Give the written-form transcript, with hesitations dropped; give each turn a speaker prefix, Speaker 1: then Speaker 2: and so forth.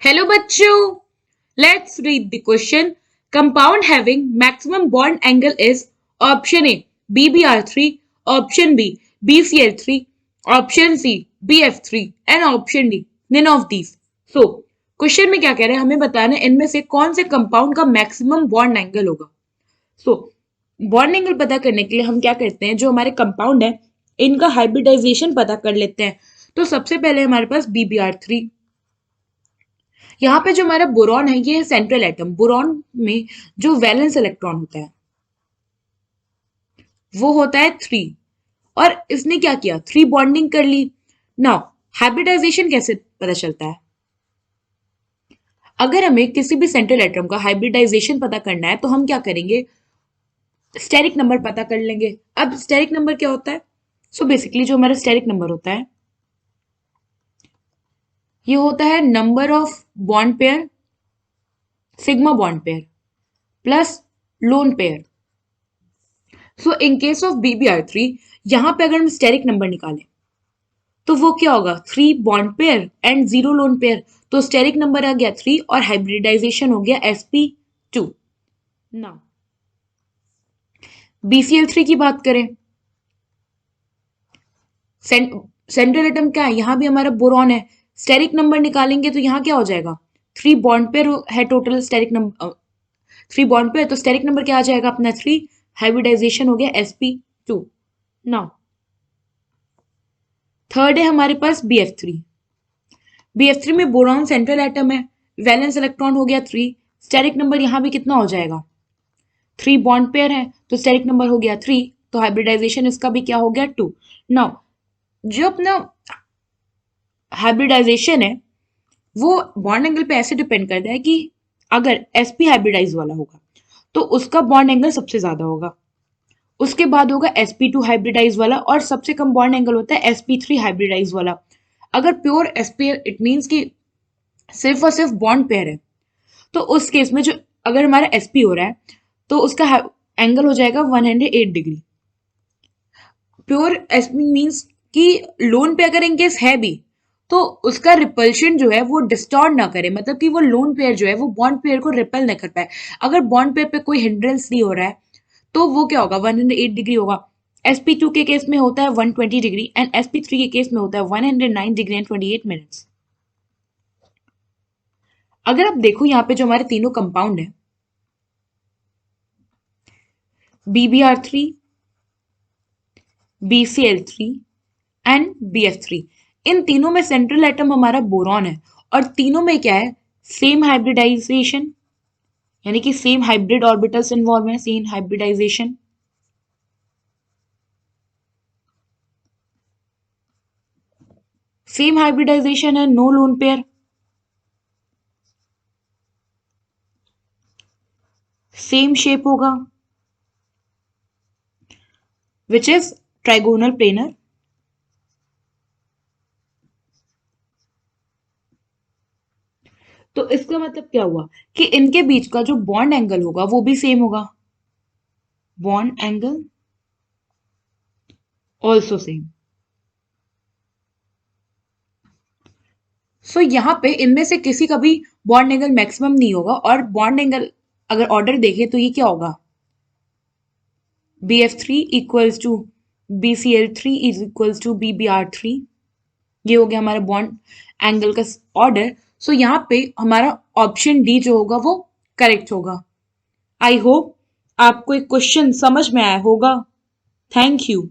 Speaker 1: Hello bachcho. Let's read the question. Compound having maximum bond angle is option A BBr3, option B BCl3, option C BF3 and option D none of these. So question में क्या कह रहे हैं हमें बताना है इनमें से कौन से कंपाउंड का मैक्सिमम बॉन्ड एंगल होगा. सो बॉन्ड एंगल पता करने के लिए हम क्या करते हैं जो हमारे कंपाउंड है इनका हाइब्रिडाइजेशन पता कर लेते हैं. तो सबसे पहले हमारे पास BBr3. यहाँ पे जो हमारा बोरॉन है ये है सेंट्रल एटम. बोरॉन में जो वैलेंस इलेक्ट्रॉन होता है वो होता है 3 और इसने क्या किया 3 बॉन्डिंग कर ली. नाउ हाइब्रिडाइजेशन कैसे पता चलता है. अगर हमें किसी भी सेंट्रल एटम का हाइब्रिडाइजेशन पता करना है तो हम क्या करेंगे स्टेरिक नंबर पता कर लेंगे. अब स्टेरिक नंबर क्या होता है. सो बेसिकली जो हमारा स्टेरिक नंबर होता है ये होता है number of bond pair sigma bond pair plus lone pair. So in case of BBr3 यहां पे अगर हम स्टेरिक नंबर निकालें तो वो क्या होगा 3 bond pair and 0 lone pair. तो स्टेरिक नंबर आ गया 3 और हाइब्रिडाइजेशन हो गया sp2. नाउ BCl3 की बात करें सेंट्रल एटम क्या है यहां भी हमारा बोरॉन है. स्टेरिक नंबर निकालेंगे तो यहां क्या हो जाएगा 3 बॉन्ड पेयर है total steric number 3 bond pair. तो स्टेरिक नंबर क्या आ जाएगा अपना 3. हाइब्रिडाइजेशन हो गया sp2. नाउ थर्ड है हमारे पास BF3. BF3 में बोरॉन सेंट्रल एटम है वैलेंस इलेक्ट्रॉन हो गया 3. स्टेरिक नंबर यहां भी कितना हो जाएगा 3 बॉन्ड पेयर है तो स्टेरिक नंबर हो गया 3. तो हाइब्रिडाइजेशन इसका भी क्या हो गया 2. नाउ जो अपना हाइब्रिडाइजेशन है वो बॉन्ड एंगल पे ऐसे डिपेंड करता है कि अगर sp हाइब्रिडाइज वाला होगा तो उसका बॉन्ड एंगल सबसे ज्यादा होगा. उसके बाद होगा sp2 हाइब्रिडाइज वाला और सबसे कम बॉन्ड एंगल होता है sp3 हाइब्रिडाइज वाला. अगर प्योर sp इट मीन्स कि सिर्फ और सिर्फ बॉन्ड पेयर है तो उस केस में जो अगर हमारा sp हो रहा है तो उसका एंगल हो जाएगा 108 डिग्री. प्योर sp मीन्स कि लोन पे अगर इनकेस है भी तो उसका रिपल्शन जो है वो डिस्टॉर्ट ना करे. मतलब कि वो लोन पेयर जो है वो बॉन्ड पेयर को रिपेल ना कर पाए. अगर बॉन्ड पेयर पे कोई हिंड्रेंस नहीं हो रहा है तो वो क्या होगा 108 डिग्री होगा. sp2 के केस में होता है 120 डिग्री एंड sp3 के केस में होता है 109 डिग्री एंड 28 मिनट्स. अगर आप देखो यहाँ पे जो हमारे तीनों कंपाउंड है BBr3 BCl3 एंड BF3 इन तीनों में सेंट्रल एटम हमारा बोरॉन है और तीनों में क्या है सेम हाइब्रिडाइजेशन यानी कि सेम हाइब्रिड ऑर्बिटल्स इन्वॉल्व है. सेम हाइब्रिडाइजेशन है no lone pair. Same shape होगा विच इज ट्राइगोनल प्लेनर. तो इसका मतलब क्या हुआ कि इनके बीच का जो बॉन्ड एंगल होगा वो भी सेम होगा. Bond angle also same. So यहाँ पे इनमें से किसी का भी बॉन्ड एंगल मैक्सिमम नहीं होगा और बॉन्ड एंगल अगर ऑर्डर देखें तो ये क्या होगा BF3 equals to BCl3 is equals to BBr3. ये हो गया हमारा बॉन्ड एंगल का ऑर्डर. सो यहाँ पे हमारा ऑप्शन डी जो होगा वो करेक्ट होगा. आई होप आपको एक क्वेश्चन समझ में आया होगा. Thank you.